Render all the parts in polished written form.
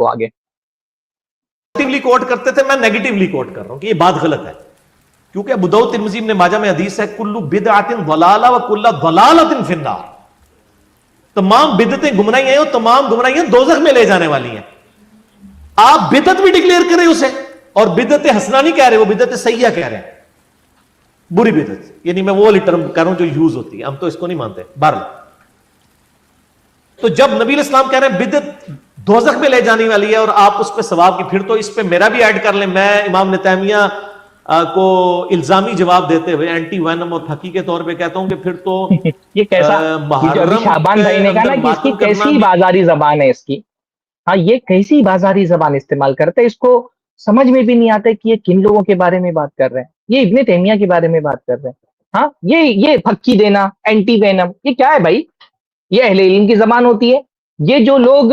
کو آگے. کوٹ کرتے تھے, میں نیگیٹولی کوٹ کر رہا ہوں کہ یہ بات غلط ہے, کیونکہ ابو داؤد ترمذی ابن ماجہ میں حدیث ہے کل بدعۃ ضلالہ وکل ضلالۃ فی النار, تمام بدعتیں گمراہی ہیں اور تمام گمراہیاں دوزخ میں لے جانے والی ہیں. آپ بدعت بھی ڈکلیئر کریں اسے, اور بدعت حسنہ نہیں کہہ رہے, وہ بدعت سیئہ کہہ رہے ہیں, بری بدعت, یعنی میں وہ والی ٹرم کہہ رہا ہوں جو یوز ہوتی ہے, ہم تو اس کو نہیں مانتے. بہرحال تو جب نبی علیہ السلام کہہ رہے ہیں بدعت دوزخ میں لے جانے والی ہے اور آپ اس پہ ثواب کی, پھر تو اس پہ میرا بھی ایڈ کر لیں. میں امام ابن تیمیہ کو الزامی جواب دیتے ہوئے اینٹی وینم اور پھکی کے طور پہ کہتا ہوں کہ پھر تو یہ کیسا, یہ جو ابھی شعبان بھائی نے کہا نا کہ اس کی کیسی بازاری زبان ہے اس کی, ہاں یہ کیسی بازاری زبان استعمال کرتے ہیں, اس کو سمجھ میں بھی نہیں آتا کہ یہ کن لوگوں کے بارے میں بات کر رہے ہیں. یہ ابن تیمیہ کے بارے میں بات کر رہے ہیں. ہاں یہ پھکی دینا, اینٹی وینم, یہ کیا ہے بھائی؟ یہ اہل علم کی زبان ہوتی ہے. یہ جو لوگ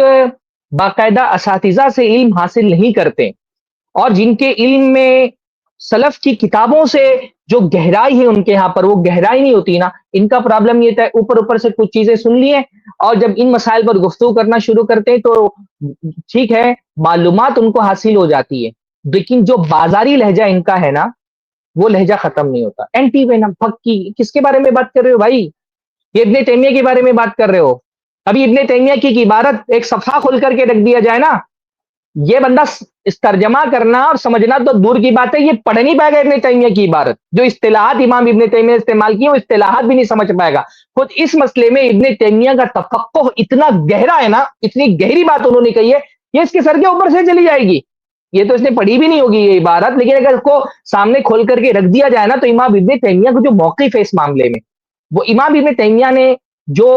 باقاعدہ اساتذہ سے علم حاصل نہیں کرتے اور جن کے علم میں سلف کی کتابوں سے جو گہرائی ہے ان کے یہاں پر وہ گہرائی نہیں ہوتی نا, ان کا پرابلم یہ تھا اوپر سے کچھ چیزیں سن لی ہیں اور جب ان مسائل پر گفتگو کرنا شروع کرتے ہیں تو ٹھیک ہے معلومات ان کو حاصل ہو جاتی ہے, لیکن جو بازاری لہجہ ان کا ہے نا وہ لہجہ ختم نہیں ہوتا. اینٹی وینم, پھکی, کس کے بارے میں بات کر رہے ہو بھائی؟ یہ ابن تیمیہ کے بارے میں بات کر رہے ہو. ابھی ابن تیمیہ کی عبارت ایک صفحہ کھول کر کے رکھ دیا جائے نا, یہ بندہ اس ترجمہ کرنا اور سمجھنا تو دور کی بات ہے, یہ پڑھ نہیں پائے گا ابن تیمیہ کی عبارت. جو اصطلاحات امام ابن تیمیہ نے استعمال کی وہ اصطلاحات بھی نہیں سمجھ پائے گا. خود اس مسئلے میں ابن تیمیہ کا تفقہ اتنا گہرا ہے نا, اتنی گہری بات انہوں نے کہی ہے, یہ اس کے سر کے اوپر سے چلی جائے گی. یہ تو اس نے پڑھی بھی نہیں ہوگی یہ عبارت, لیکن اگر اس کو سامنے کھول کر کے رکھ دیا جائے نا تو امام ابن تیمیہ کا جو موقف ہے اس معاملے میں, وہ امام ابن تیمیہ نے جو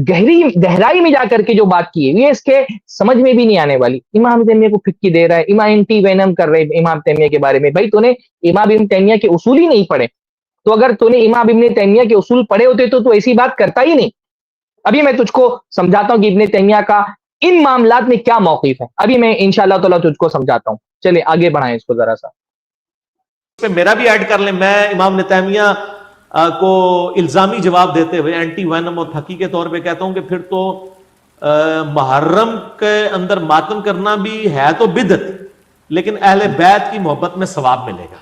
گہرائی میں جا کر کے جو بات کی ہے یہ اس کے سمجھ میں بھی نہیں آنے والی. امام تیمیہ کو پھکی دے رہا ہے, امام اینٹی وینم کر رہے امام تیمیہ کے بارے میں. بھائی تو نے امام ابن تیمیہ کے اصول ہی نہیں پڑھے, تو اگر تو نے امام ابن تیمیہ کے اصول پڑھے ہوتے تو ایسی بات کرتا ہی نہیں. ابھی میں تجھ کو سمجھاتا ہوں کہ ابن تیمیہ کا ان معاملات میں کیا موقف ہے, ابھی میں انشاءاللہ تعالیٰ تجھ کو سمجھاتا ہوں. چلے آگے بڑھائیں اس کو ذرا سا. میرا بھی ایڈ کر لیں, میں امام ابن تیمیہ کو الزامی جواب دیتے ہوئے اینٹی وینم اور پھکی کے طور پہ کہتا ہوں کہ پھر تو محرم کے اندر ماتم کرنا بھی ہے تو بدعت, لیکن اہل بیت کی محبت میں ثواب ملے گا,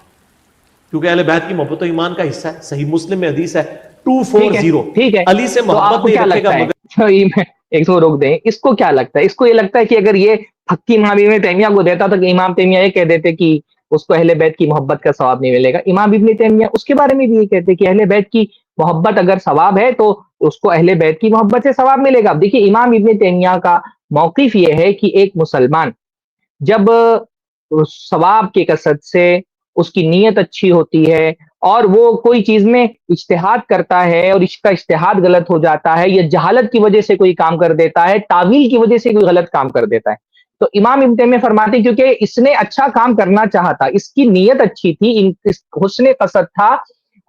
کیونکہ اہل بیت کی محبت تو ایمان کا حصہ ہے. صحیح مسلم میں حدیث ہے 240, ٹھیک ہے, علی سے محبت نہیں رکھے گا. ایک تو روک دیں, اس کو کیا لگتا ہے؟ اس کو یہ لگتا ہے کہ اگر یہ پھکی امام ابن تیمیہ کو دیتا تو کہ امام تیمیہ یہ کہہ دیتے کہ اس کو اہل بیت کی محبت کا ثواب نہیں ملے گا. امام ابن تیمیہ اس کے بارے میں بھی یہ کہتے کہ اہل بیت کی محبت اگر ثواب ہے تو اس کو اہل بیت کی محبت سے ثواب ملے گا. اب دیکھیے امام ابن تیمیہ کا موقف یہ ہے کہ ایک مسلمان جب ثواب کی کثرت سے اس کی نیت اچھی ہوتی ہے اور وہ کوئی چیز میں اجتہاد کرتا ہے اور اس کا اجتہاد غلط ہو جاتا ہے یا جہالت کی وجہ سے کوئی کام کر دیتا ہے, تعویل کی وجہ سے کوئی غلط کام کر دیتا ہے, تو امام ابن تیمیہ فرماتے ہیں کیونکہ اس نے اچھا کام کرنا چاہا تھا, اس کی نیت اچھی تھی, حسن قصد تھا,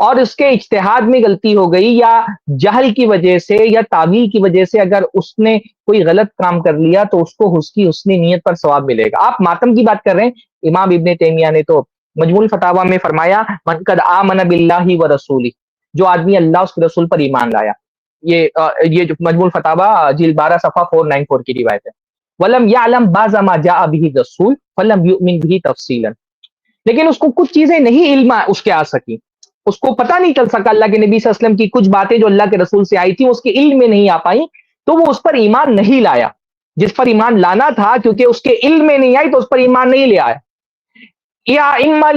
اور اس کے اجتہاد میں غلطی ہو گئی یا جہل کی وجہ سے یا تعویل کی وجہ سے اگر اس نے کوئی غلط کام کر لیا تو اس کو اس کی حسن نیت پر ثواب ملے گا. آپ ماتم کی بات کر رہے ہیں, امام ابن تیمیہ نے تو مجموع الفتاوی میں فرمایا من قد آمن باللہ ورسولہ, جو آدمی اللہ اس کے رسول پر ایمان لایا. یہ جو مجموع الفتاوی جلد 12 صفحہ 494 کی روایت ہے. ولم یعلم بعض ما جاء به الرسول فلم یؤمن به تفصیلا, لیکن اس کو کچھ چیزیں نہیں علم اس کے آ سکی, اس کو پتہ نہیں چل سکا اللہ کے نبی صلی اللہ علیہ وسلم کی کچھ باتیں جو اللہ کے رسول سے آئی تھی اس کے علم میں نہیں آ پائیں, تو وہ اس پر ایمان نہیں لایا جس پر ایمان لانا تھا, کیونکہ اس کے علم میں نہیں آئی تو اس پر ایمان نہیں لے آیا. یا اما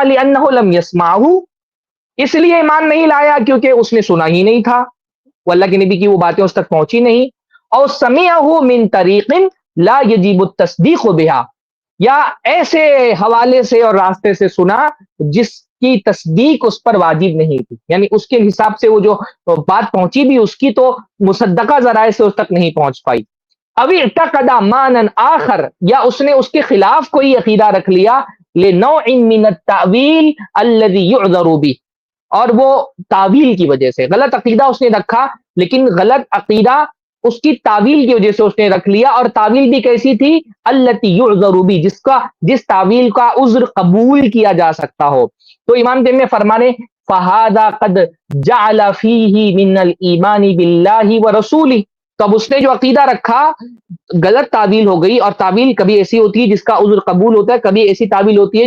لانہ لم یسمعہ, اس لیے ایمان نہیں لایا کیونکہ اس نے سنا ہی نہیں تھا, وہ اللہ کے نبی کی وہ باتیں اس تک پہنچی نہیں. اور سمعہ من طریق لا یجب التصدیق بها, یا ایسے حوالے سے اور راستے سے سنا جس کی تصدیق اس پر واجب نہیں تھی, یعنی اس کے حساب سے وہ جو بات پہنچی بھی اس کی تو مصدقہ ذرائع سے اس تک نہیں پہنچ پائی. ابھی اعتقد مانا آخر, یا اس نے اس کے خلاف کوئی عقیدہ رکھ لیا, لنوع من التأویل الذی یعذر بہ, اور وہ تعویل کی وجہ سے غلط عقیدہ اس نے رکھا, لیکن غلط عقیدہ اس کی تعویل کی وجہ سے اس نے رکھ لیا, اور تعویل بھی کیسی تھی, التی یعذر بہ, جس تعویل کا عذر قبول کیا جا سکتا ہو. تو امام تیمیہ فرمانے فہذا قد جعل فیہ من الایمان باللہ ورسولہ, تو اب اس نے جو عقیدہ رکھا غلط تعویل ہو گئی، اور تعویل کبھی ایسی ہوتی ہے جس کا عذر قبول ہوتا ہے، کبھی ایسی تعویل ہوتی ہے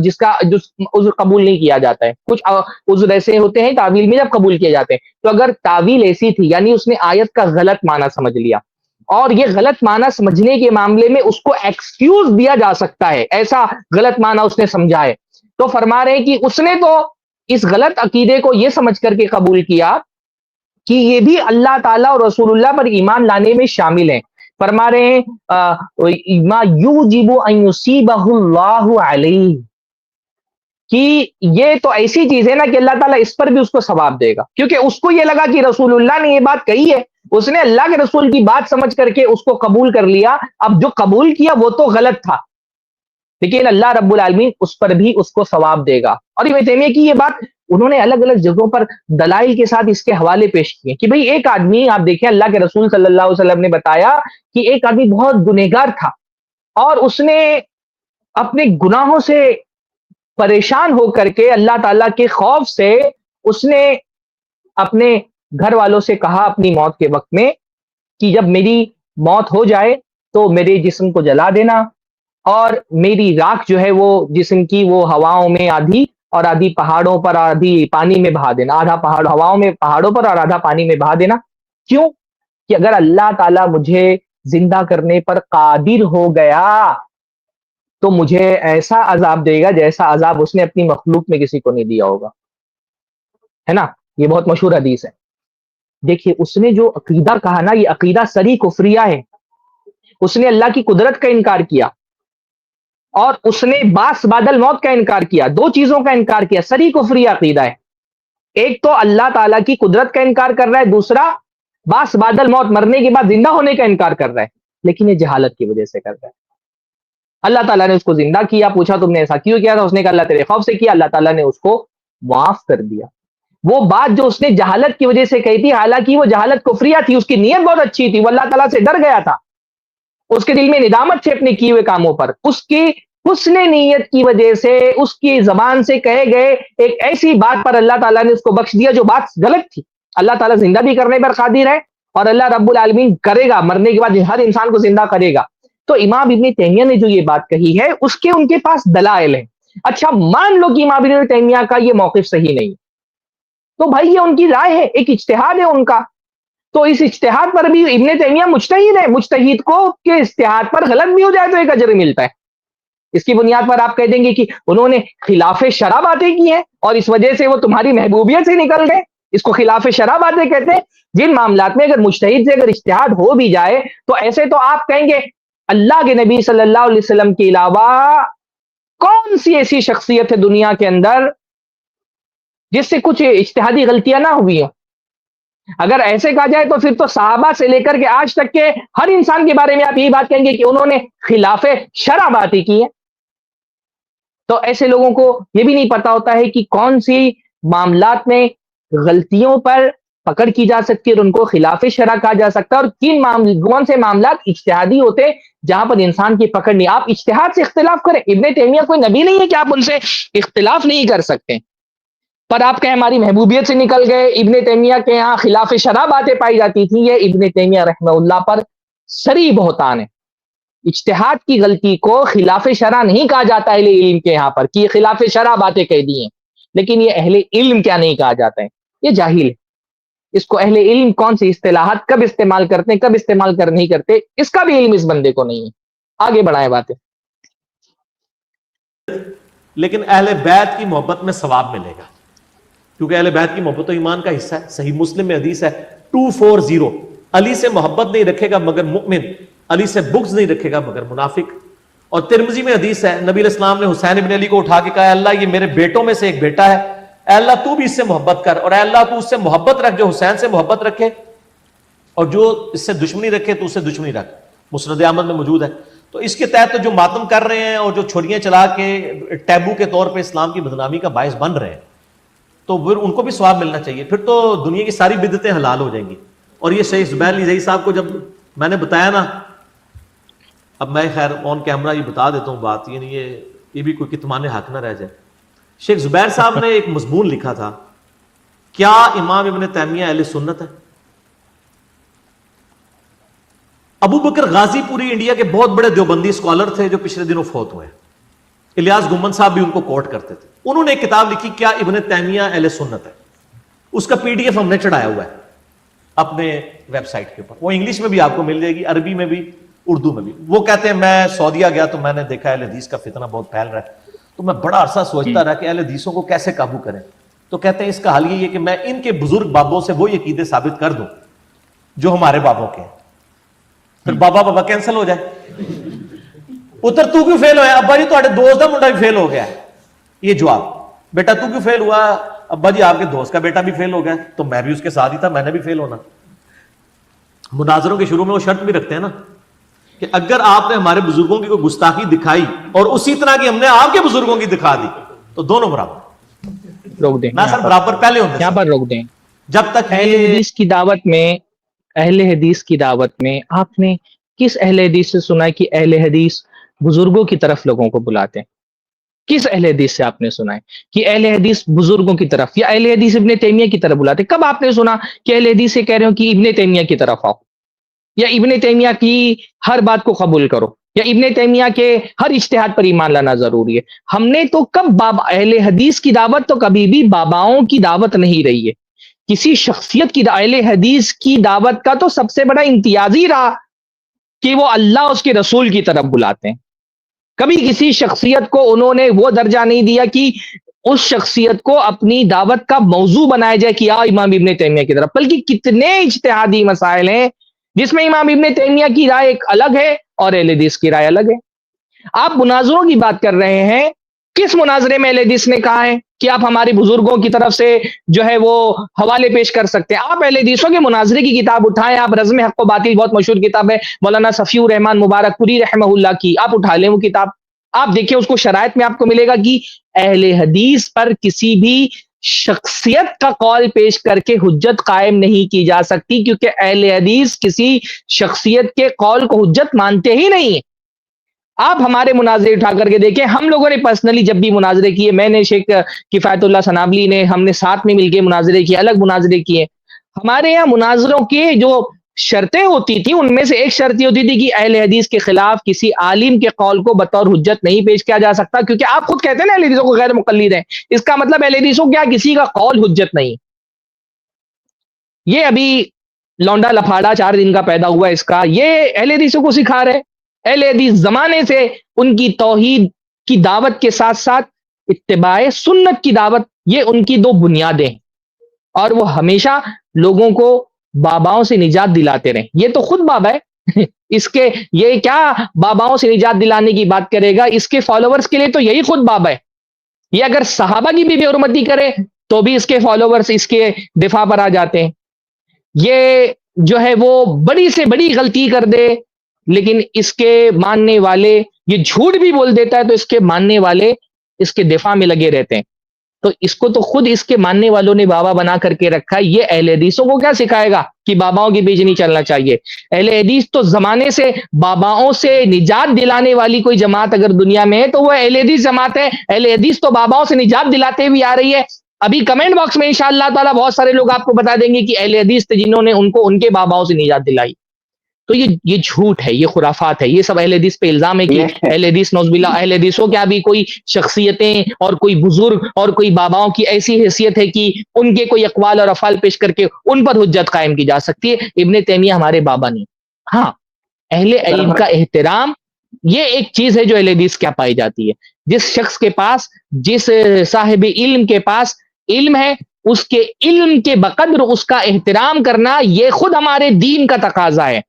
جس کا عذر قبول نہیں کیا جاتا ہے. کچھ عذر ایسے ہوتے ہیں تعویل میں جب قبول کیے جاتے ہیں. تو اگر تعویل ایسی تھی، یعنی اس نے آیت کا غلط معنی سمجھ لیا، اور یہ غلط معنی سمجھنے کے معاملے میں اس کو ایکسکیوز دیا جا سکتا ہے، ایسا غلط معنی اس نے سمجھا ہے، تو فرما رہے ہیں کہ اس نے تو اس غلط عقیدے کو یہ سمجھ کر کے قبول کیا کہ یہ بھی اللہ تعالیٰ اور رسول اللہ پر ایمان لانے میں شامل ہیں. فرما رہے ہیں ما یوجب ان یصیبہ اللہ علیہ، کہ یہ تو ایسی چیز ہے نا کہ اللہ تعالیٰ اس پر بھی اس کو ثواب دے گا، کیونکہ اس کو یہ لگا کہ رسول اللہ نے یہ بات کہی ہے، اس نے اللہ کے رسول کی بات سمجھ کر کے اس کو قبول کر لیا. اب جو قبول کیا وہ تو غلط تھا، لیکن اللہ رب العالمین اس پر بھی اس کو ثواب دے گا. اور ابن تیمیہ کی یہ بات انہوں نے الگ الگ جگہوں پر دلائل کے ساتھ اس کے حوالے پیش کیے کہ بھئی ایک آدمی، آپ دیکھیں اللہ کے رسول صلی اللہ علیہ وسلم نے بتایا کہ ایک آدمی بہت گنہگار تھا، اور اس نے اپنے گناہوں سے پریشان ہو کر کے اللہ تعالیٰ کے خوف سے اس نے اپنے گھر والوں سے کہا اپنی موت کے وقت میں کہ جب میری موت ہو جائے تو میرے جسم کو جلا دینا، اور میری راکھ جو ہے وہ جسم کی وہ ہواؤں میں آدھی اور آدھی پہاڑوں پر آدھی پانی میں بہا دینا، آدھا پہاڑ ہواؤں میں پہاڑوں پر اور آدھا پانی میں بہا دینا. کیوں؟ کہ اگر اللہ تعالیٰ مجھے زندہ کرنے پر قادر ہو گیا تو مجھے ایسا عذاب دے گا جیسا عذاب اس نے اپنی مخلوق میں کسی کو نہیں دیا ہوگا. ہے نا، یہ بہت مشہور حدیث ہے. دیکھیے اس نے جو عقیدہ کہا نا، یہ عقیدہ سری کفریہ ہے. اس نے اللہ کی قدرت کا انکار کیا، اور اس نے باس بعد الموت کا انکار کیا. دو چیزوں کا انکار کیا، سری کفریہ عقیدہ ہے. ایک تو اللہ تعالیٰ کی قدرت کا انکار کر رہا ہے، دوسرا باس بعد الموت، مرنے کے بعد زندہ ہونے کا انکار کر رہا ہے. لیکن یہ جہالت کی وجہ سے کر رہا ہے. اللہ تعالیٰ نے اس کو زندہ کیا، پوچھا تم نے ایسا کیوں کیا تھا، اس نے کہا اللہ تیرے خوف سے کیا. اللہ تعالیٰ نے اس کو معاف کر دیا. وہ بات جو اس نے جہالت کی وجہ سے کہی تھی، حالانکہ وہ جہالت کفریہ تھی، اس کی نیت بہت اچھی تھی، وہ اللہ تعالیٰ سے ڈر گیا تھا، اس کے دل میں ندامت تھی اپنے کیے ہوئے کاموں پر. اس کی حسن نیت کی وجہ سے اس کی زبان سے کہے گئے ایک ایسی بات پر اللہ تعالیٰ نے اس کو بخش دیا جو بات غلط تھی. اللہ تعالیٰ زندہ بھی کرنے پر قادر ہے، اور اللہ رب العالمین کرے گا، مرنے کے بعد ہر انسان کو زندہ کرے گا. تو امام ابن تیمیہ نے جو یہ بات کہی ہے اس کے ان کے پاس دلائل ہیں. اچھا مان لو کہ امام ابن تیمیہ کا یہ موقف صحیح نہیں، تو بھائی یہ ان کی رائے ہے، ایک اجتہاد ہے ان کا. تو اس اجتہاد پر بھی ابن تیمیہ مجتہد ہے، مجتہد کو کے اجتہاد پر غلط بھی ہو جائے تو ایک اجر ملتا ہے. اس کی بنیاد پر آپ کہہ دیں گے کہ انہوں نے خلاف شرع باتیں کی ہیں اور اس وجہ سے وہ تمہاری محبوبیت سے نکل گئے، اس کو خلاف شرع باتیں کہتے ہیں. جن معاملات میں اگر مجتہد سے اگر اجتہاد ہو بھی جائے تو ایسے تو آپ کہیں گے اللہ کے نبی صلی اللہ علیہ وسلم کے علاوہ کون سی ایسی شخصیت ہے دنیا کے اندر جس سے کچھ اجتہادی غلطیاں نہ ہوئی ہوں. اگر ایسے کہا جائے تو پھر تو صحابہ سے لے کر کے آج تک کے ہر انسان کے بارے میں آپ یہی بات کہیں گے کہ انہوں نے خلاف شرع باتیں کی ہیں. تو ایسے لوگوں کو یہ بھی نہیں پتا ہوتا ہے کہ کون سی معاملات میں غلطیوں پر پکڑ کی جا سکتی ہے اور ان کو خلاف شرع کہا جا سکتا ہے، اور کون سے معاملات اجتہادی ہوتے جہاں پر انسان کی پکڑ نہیں. آپ اجتہاد سے اختلاف کریں، ابن تیمیہ کوئی نبی نہیں ہے کہ آپ ان سے اختلاف نہیں کر سکتے، پر آپ کہیں ہماری محبوبیت سے نکل گئے. ابن تیمیہ کے یہاں خلاف شرع باتیں پائی جاتی تھیں، یہ ابن تیمیہ رحمہ اللہ پر سری بہتان ہے. اجتہاد کی غلطی کو خلاف شرع نہیں کہا جاتا اہل علم کے یہاں پر کہ یہ خلاف شرع باتیں کہہ دی ہیں، لیکن یہ اہل علم کیا نہیں کہا جاتا ہے، یہ جاہل ہے. اس کو اہل علم کون سی اصطلاحات کب استعمال کرتے ہیں کب استعمال نہیں کرتے، اس کا بھی علم اس بندے کو نہیں ہے. آگے بڑھائیں باتیں. لیکن اہل بیت کی محبت میں ثواب ملے گا، کیونکہ اہل بیت کی محبت و ایمان کا حصہ ہے. صحیح مسلم میں حدیث ہے 240، علی سے محبت نہیں رکھے گا مگر مؤمن، علی سے بغض نہیں رکھے گا مگر منافق. اور ترمذی میں حدیث ہے، نبی علیہ السلام نے حسین ابن علی کو اٹھا کے کہا اللہ یہ میرے بیٹوں میں سے ایک بیٹا ہے، اے اللہ تو بھی اس سے محبت کر، اور اے اللہ تو اس سے محبت رکھ جو حسین سے محبت رکھے، اور جو اس سے دشمنی رکھے تو اس سے دشمنی رکھ. مسند احمد میں موجود ہے. تو اس کے تحت جو ماتم کر رہے ہیں اور جو چھڑیاں چلا کے ٹیبو کے طور پہ اسلام کی بدنامی کا باعث بن رہے ہیں، تو پھر ان کو بھی ثواب ملنا چاہیے. پھر تو دنیا کی ساری بدعتیں حلال ہو جائیں گی. اور یہ شیخ زبیر علی زئی صاحب کو جب میں نے بتایا نا، اب میں خیر آن کیمرہ یہ بتا دیتا ہوں بات، یعنی یہ بھی کوئی کتمان حق نہ رہ جائے. شیخ زبیر صاحب نے ایک مضمون لکھا تھا، کیا امام ابن تیمیہ اہل سنت ہے؟ ابو بکر غازی پوری انڈیا کے بہت بڑے دیوبندی اسکالر تھے جو پچھلے دنوں فوت ہوئے. الیاس گمن صاحب بھی ان کو کوٹ کرتے تھے. انہوں نے ایک کتاب لکھی کیا ابن تیمیہ اہل سنت ہے. اس کا PDF ہم نے چڑھایا ہوا ہے اپنے ویب سائٹ کے اوپر. وہ انگلش میں بھی آپ کو مل جائے گی, عربی میں بھی, اردو میں بھی. وہ کہتے ہیں میں سعودیہ گیا تو میں نے دیکھا اہل حدیث کا فتنہ بہت پھیل رہا ہے, تو میں بڑا عرصہ سوچتا رہا کہ اہل حدیثوں کو کیسے قابو کریں. تو کہتے ہیں اس کا حل یہ ہے کہ میں ان کے بزرگ بابوں سے وہ عقیدے ثابت کر دوں جو ہمارے بابوں کے ہیں, پھر بابا کینسل ہو جائے. پتر تو کیوں فیل ہویا؟ ابا جی تہاڈے دوست دا منڈا بھی فیل ہو گیا ہے. یہ جواب. بیٹا تو کیوں فیل ہوا؟ ابا جی آپ کے دوست کا بیٹا بھی فیل ہو گیا, تو میں بھی اس کے ساتھ ہی تھا, میں نے بھی فیل ہونا. مناظروں کے شروع میں وہ شرط بھی رکھتے ہیں نا کہ اگر آپ نے ہمارے بزرگوں کی کوئی گستاخی دکھائی اور اسی طرح کی ہم نے آپ کے بزرگوں کی دکھا دی تو دونوں برابر. روک دیں نہ سر برابر پہلے ہوتے یہاں پر روک دیں. جب تک اہل حدیث کی دعوت میں, اہل حدیث کی دعوت میں آپ نے کس اہل حدیث سے سنا ہے کہ اہل حدیث بزرگوں کی طرف لوگوں کو بلاتے ہیں؟ کس اہل حدیث سے آپ نے سنا ہے کہ اہل حدیث بزرگوں کی طرف یا اہل حدیث ابن تیمیہ کی طرف بلاتے ہیں؟ کب آپ نے سنا کہ اہل حدیث سے کہہ رہے ہو کہ ابن تیمیہ کی طرف آؤ, یا ابن تیمیہ کی ہر بات کو قبول کرو, یا ابن تیمیہ کے ہر اجتہاد پر ایمان لانا ضروری ہے؟ ہم نے تو کب اہل حدیث کی دعوت تو کبھی بھی باباؤں کی دعوت نہیں رہی ہے, کسی شخصیت کی. اہل حدیث کی دعوت کا تو سب سے بڑا امتیاز ہی رہا کہ وہ اللہ اس کے رسول کی طرف بلاتے ہیں. کبھی کسی شخصیت کو انہوں نے وہ درجہ نہیں دیا کہ اس شخصیت کو اپنی دعوت کا موضوع بنایا جائے کہ آؤ امام ابن تیمیہ کی طرف. بلکہ کتنے اجتہادی مسائل ہیں جس میں امام ابن تیمیہ کی رائے ایک الگ ہے اور اہل حدیث کی رائے الگ ہے. آپ مناظروں کی بات کر رہے ہیں, کس مناظرے میں اہل حدیث نے کہا ہے کہ آپ ہمارے بزرگوں کی طرف سے جو ہے وہ حوالے پیش کر سکتے ہیں؟ آپ اہل حدیثوں کے مناظرے کی کتاب اٹھائیں, آپ رزم حق و باطل, بہت مشہور کتاب ہے مولانا صفی الرحمان مبارک پوری رحمہ اللہ کی, آپ اٹھا لیں وہ کتاب, آپ دیکھیں اس کو شرائط میں آپ کو ملے گا کہ اہل حدیث پر کسی بھی شخصیت کا قول پیش کر کے حجت قائم نہیں کی جا سکتی, کیونکہ اہل حدیث کسی شخصیت کے قول کو حجت مانتے ہی نہیں. آپ ہمارے مناظرے اٹھا کر کے دیکھیں, ہم لوگوں نے پرسنلی جب بھی مناظرے کیے, میں نے شیخ کفایت اللہ سنابلی نے, ہم نے ساتھ میں مل کے مناظرے کیے, الگ مناظرے کیے. ہمارے یہاں مناظروں کے جو شرطیں ہوتی تھیں ان میں سے ایک شرط یہ ہوتی تھی کہ اہل حدیث کے خلاف کسی عالم کے قول کو بطور حجت نہیں پیش کیا جا سکتا, کیونکہ آپ خود کہتے ہیں نا اہل حدیثوں کو غیر مقلد ہیں, اس کا مطلب اہل حدیثوں کیا کسی کا قول حجت نہیں. یہ ابھی لونڈا لفاڑا 4 دن کا پیدا ہوا اس کا, یہ اہل حدیثوں کو سکھا رہے. اہل حدیث زمانے سے ان کی توحید کی دعوت کے ساتھ ساتھ اتباع سنت کی دعوت, یہ ان کی 2 بنیادیں ہیں, اور وہ ہمیشہ لوگوں کو باباؤں سے نجات دلاتے رہے. یہ تو خود بابا ہے, اس کے یہ کیا باباؤں سے نجات دلانے کی بات کرے گا؟ اس کے فالوورز کے لیے تو یہی خود بابا ہے. یہ اگر صحابہ کی بھی بے حرمتی کرے تو بھی اس کے فالوورز اس کے دفاع پر آ جاتے ہیں. یہ جو ہے وہ بڑی سے بڑی غلطی کر دے لیکن اس کے ماننے والے, یہ جھوٹ بھی بول دیتا ہے تو اس کے ماننے والے اس کے دفاع میں لگے رہتے ہیں. تو اس کو تو خود اس کے ماننے والوں نے بابا بنا کر کے رکھا ہے. یہ اہل حدیثوں کو کیا سکھائے گا کہ باباؤں کے بیچ نہیں چلنا چاہیے؟ اہل حدیث تو زمانے سے باباؤں سے نجات دلانے والی کوئی جماعت اگر دنیا میں ہے تو وہ اہل حدیث جماعت ہے. اہل حدیث تو باباؤں سے نجات دلاتے ہوئی آ رہی ہے. ابھی کمنٹ باکس میں انشاءاللہ تعالیٰ بہت سارے لوگ آپ کو بتا دیں گے کہ اہل حدیث تھے جنہوں نے ان کو ان کے باباؤں سے نجات دلائی. تو یہ جھوٹ ہے, یہ خرافات ہے, یہ سب اہل حدیث پہ الزام ہے کہ اہل حدیث نعوذ باللہ, اہل حدیثوں کیا بھی کوئی شخصیتیں اور کوئی بزرگ اور کوئی باباؤں کی ایسی حیثیت ہے کہ ان کے کوئی اقوال اور افعال پیش کر کے ان پر حجت قائم کی جا سکتی ہے. ابن تیمیہ ہمارے بابا نہیں. ہاں, اہل علم کا احترام یہ ایک چیز ہے جو اہل حدیث کیا پائی جاتی ہے. جس شخص کے پاس, جس صاحب علم کے پاس علم ہے, اس کے علم کے بقدر اس کا احترام کرنا یہ خود ہمارے دین کا تقاضا ہے.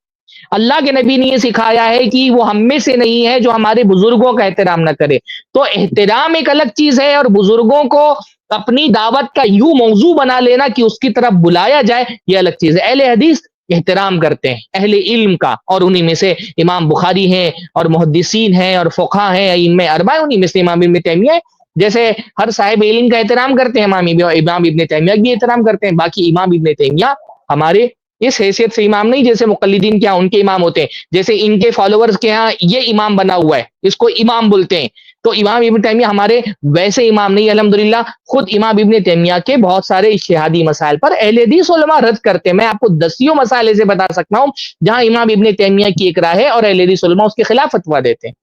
اللہ کے نبی نے یہ سکھایا ہے کہ وہ ہم میں سے نہیں ہے جو ہمارے بزرگوں کا احترام نہ کرے. تو احترام ایک الگ چیز ہے, اور بزرگوں کو اپنی دعوت کا یوں موضوع بنا لینا کہ اس کی طرف بلایا جائے یہ الگ چیز ہے. اہل حدیث احترام کرتے ہیں اہل علم کا, اور انہی میں سے امام بخاری ہیں اور محدثین ہیں اور فقہا ہیں, ان میں اربعہ, انہی میں سے امام ابن تیمیہ ہے. جیسے ہر صاحب علم کا احترام کرتے ہیں امام ابن تیمیہ بھی احترام کرتے ہیں. باقی امام ابن تیمیہ ہمارے اس حیثیت سے امام نہیں جیسے مقلدین کے ہاں ان کے امام ہوتے ہیں, جیسے ان کے فالوورز کے ہاں یہ امام بنا ہوا ہے, اس کو امام بولتے ہیں. تو امام ابن تیمیہ ہمارے ویسے امام نہیں، الحمدللہ خود امام ابن تیمیہ کے بہت سارے اجتہادی مسائل پر اہل حدیث علماء رد کرتے ہیں. میں آپ کو دسیوں مسائل سے بتا سکتا ہوں جہاں امام ابن تیمیہ کی ایک رائے ہے اور اہل حدیث علماء اس کے خلاف فتویٰ دیتے ہیں.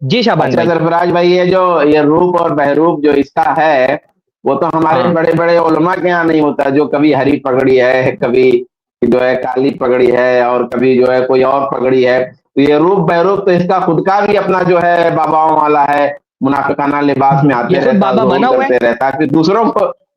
جی شعبان اچھا بھائی. سرفراز بھائی، یہ روپ اور بہروپ جو اس کا ہے وہ تو ہمارے بڑے بڑے علماء کے یہاں نہیں ہوتا، جو کبھی ہری پگڑی ہے، کبھی جو ہے کالی پگڑی ہے، اور کبھی جو ہے کوئی اور پگڑی ہے. تو یہ روپ بہروپ تو اس کا خود کا بھی اپنا جو ہے باباؤں والا ہے، منافقانہ لباس میں آتے یہ خود رہتا ہے، بابا ظہور بنا ہوا ہے. کرتے رہتا ہے، پھر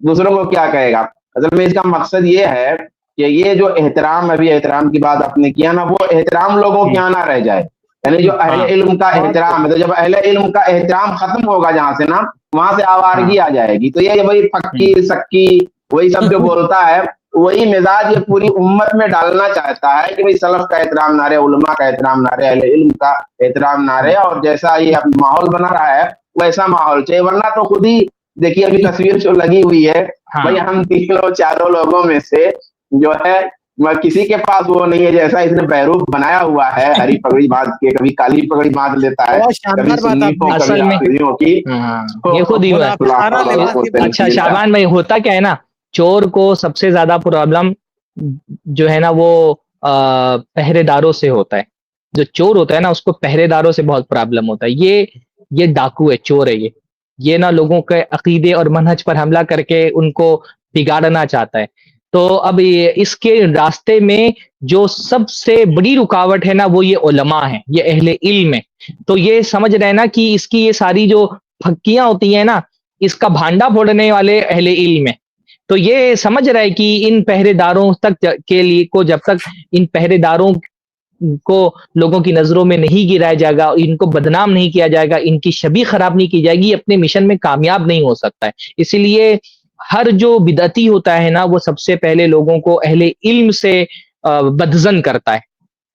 دوسروں کو کیا کہے گا. اصل میں اس کا مقصد یہ ہے کہ یہ جو احترام، ابھی احترام کی بات آپ نے کیا نا، وہ احترام لوگوں کے یہاں نہ رہ جائے. یعنی جو اہل علم کا احترام ہے، تو جب اہل علم کا احترام ختم ہوگا جہاں سے نا، وہاں سے آوارگی آ جائے گی. تو یہ وہی پکی سکی وہی سب جو بولتا ہے، وہی مزاج یہ پوری امت میں ڈالنا چاہتا ہے کہ بھئی سلف کا احترام نہ رہے، علماء کا احترام نہ رہے، اہل علم کا احترام نہ رہے. اور جیسا یہ اب ماحول بنا رہا ہے ویسا ماحول چاہیے، ورنہ تو خود ہی دیکھیے ابھی تصویر جو لگی ہوئی ہے، بھائی ہم تینوں چاروں لوگوں میں سے جو ہے کسی کے پاس وہ نہیں ہے جیسا اس نے بہروپ بنایا ہوا ہے، ہری پگڑی باندھ کے، کبھی کالی پگڑی باندھ لیتا ہے، کبھی سنی کو کبھی حافظیوں کی. یہ خود ہی ہے. اچھا شعبان بھائی، ہوتا کیا ہے نا، چور کو سب سے زیادہ پرابلم جو ہے نا وہ پہرے داروں سے ہوتا ہے. جو چور ہوتا ہے نا اس کو پہرے داروں سے بہت پرابلم ہوتا ہے. یہ ڈاکو ہے، چور ہے. یہ نا لوگوں کے عقیدے اور منہج پر حملہ کر کے ان کو بگاڑنا چاہتا ہے. تو اب اس کے راستے میں جو سب سے بڑی رکاوٹ ہے نا وہ یہ علماء ہیں، یہ اہل علم ہے. تو یہ سمجھ رہے نا کہ اس کی یہ ساری جو پھکیاں ہوتی ہیں نا، اس کا بھانڈا پھوڑنے والے اہل علم ہیں. تو یہ سمجھ رہے کہ ان پہرے داروں تک کے لیے کو جب تک ان پہرے داروں کو لوگوں کی نظروں میں نہیں گرایا جائے گا، ان کو بدنام نہیں کیا جائے گا، ان کی شبیہ خراب نہیں کی جائے گی، اپنے مشن میں کامیاب نہیں ہو سکتا ہے. اسی لیے ہر جو بدعتی ہوتا ہے نا وہ سب سے پہلے لوگوں کو اہل علم سے بدزن کرتا ہے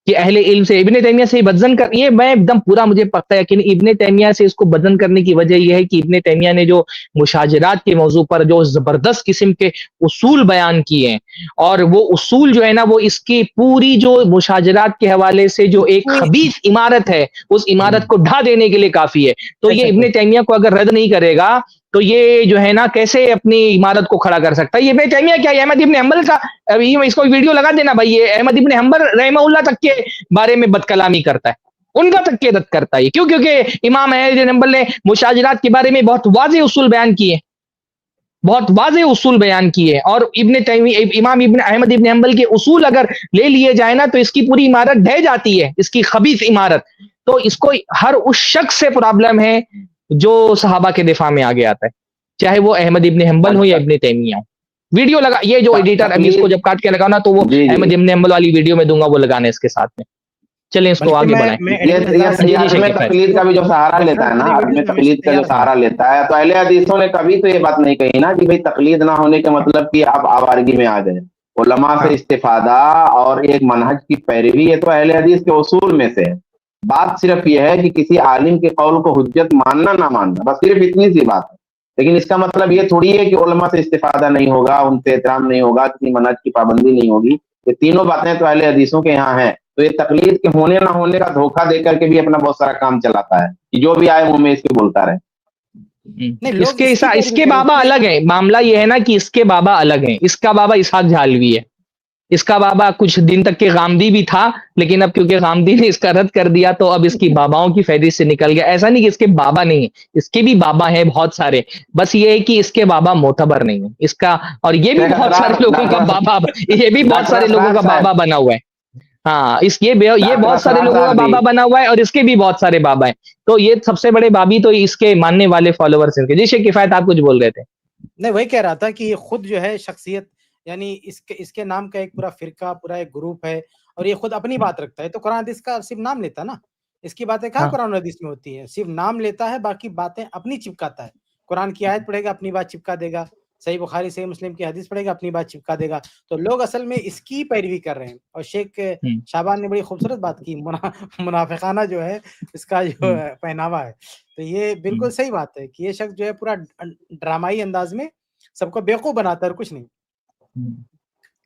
کہ اہل علم سے. ابن تیمیہ سے بدزن کر، یہ میں ایک دم پورا مجھے پکتا ہے کہ ابن تیمیہ سے اس کو بدزن کرنے کی وجہ یہ ہے کہ ابن تیمیہ نے جو مشاجرات کے موضوع پر جو زبردست قسم کے اصول بیان کیے ہیں، اور وہ اصول جو ہے نا وہ اس کی پوری جو مشاجرات کے حوالے سے جو ایک خبیث عمارت ہے اس عمارت کو ڈھا دینے کے لیے کافی ہے. تو یہ ابن تیمیہ کو اگر رد نہیں کرے گا تو یہ جو ہے نا کیسے اپنی عمارت کو کھڑا کر سکتا ہے. یہ ابن تیمیہ کیا ہے، احمد ابن حنبل کا، ابھی اس کو ویڈیو لگا دینا بھائی، یہ احمد ابن حنبل رحمہ اللہ تک کے بارے میں بد کلامی کرتا ہے، ان کا تک کے رد کرتا ہے. کیوں؟ کیونکہ امام احمد بن حنبل نے مشاجرات کے بارے میں بہت واضح اصول بیان کیے، بہت واضح اصول بیان کیے. اور امام ابن احمد ابن حنبل کے اصول اگر لے لیے جائے نا تو اس کی پوری عمارت ڈھہ جاتی ہے، اس کی خبیث عمارت. تو اس کو ہر اس شخص سے پرابلم ہے جو صحابہ کے دفاع میں آگے آتا ہے، چاہے وہ احمد ابن حنبل ہو یا ابن تیمیہ ہو. ویڈیو لگا، یہ جو ایڈیٹر ابھی اس کو جب کاٹ کے لگانا تو وہ احمد ابن حنبل والی ویڈیو میں دوں گا، وہ لگانا اس کے ساتھ میں. چلیں اس کو آگے بڑھائیں. تقلید کا بھی جو سہارا لیتا ہے نا، آدمی تقلید کا جو سہارا لیتا ہے، تو اہل حدیثوں نے کبھی تو یہ بات نہیں کہی نا کہ بھئی تقلید نہ ہونے کے مطلب کہ آپ آوارگی میں آ جائیں. علماء سے استفادہ اور ایک منہج کی پیروی، یہ تو اہل حدیث کے اصول میں سے ہے. بات صرف یہ ہے کہ کسی عالم کے قول کو حجت ماننا نہ ماننا، بس صرف اتنی سی بات ہے. لیکن اس کا مطلب یہ تھوڑی ہے کہ علماء سے استفادہ نہیں ہوگا، ان سے احترام نہیں ہوگا، کسی منہج کی پابندی نہیں ہوگی. یہ تینوں باتیں تو اہل حدیثوں کے یہاں ہیں. تو یہ تقلید کے ہونے نہ ہونے کا دھوکہ دے کر کے بھی اپنا بہت سارا کام چلاتا ہے کہ جو بھی آئے وہ میں اس کے بولتا رہے. اس کے بابا الگ ہے. معاملہ یہ ہے نا کہ اس کے بابا الگ ہیں. اس کا بابا اسحاق جھالوی ہے. اس کا بابا کچھ دن تک کے غامدی بھی تھا، لیکن اب کیونکہ غامدی نے اس کا رد کر دیا تو اب اس کی باباؤں کی فہرست سے نکل گیا. ایسا نہیں کہ اس کے بابا نہیں ہے، اس کے بھی بابا ہیں بہت سارے، بس یہ ہے کہ اس کے بابا معتبر نہیں ہے اس کا. اور یہ بھی بہت سارے لوگوں کا بابا، یہ بھی بہت سارے لوگوں کا بابا بنا ہوا ہے. ہاں، یہ بہت سارے لوگوں کا بابا بنا ہوا ہے اور اس کے بھی بہت سارے بابا ہیں. تو یہ سب سے بڑے بابی تو اس کے ماننے والے فالوورز ہیں. جی شیخ کفایت، آپ کچھ بول رہے تھے. نہیں، وہی کہہ رہا تھا کہ یہ خود جو ہے شخصیت، یعنی اس کے نام کا ایک پورا فرقہ، پورا ایک گروپ ہے، اور یہ خود اپنی بات رکھتا ہے. تو قرآن حدیث کا صرف نام لیتا ہے نا، اس کی باتیں کہاں قرآن حدیث میں ہوتی ہیں؟ صرف نام لیتا ہے، باقی باتیں اپنی چپکاتا ہے. قرآن کی آیت پڑھے گا اپنی بات چپکا دے گا، صحیح بخاری صحیح مسلم کی حدیث پڑھے گا اپنی بات چپکا دے گا. تو لوگ اصل میں اس کی پیروی کر رہے ہیں. اور شیخ شعبان نے بڑی خوبصورت بات کی، منافقانہ جو ہے اس کا جو پہناوا ہے. تو یہ بالکل صحیح بات ہے کہ یہ شخص جو ہے پورا ڈرامائی انداز میں سب کو بیوقوف بناتا ہے اور کچھ نہیں.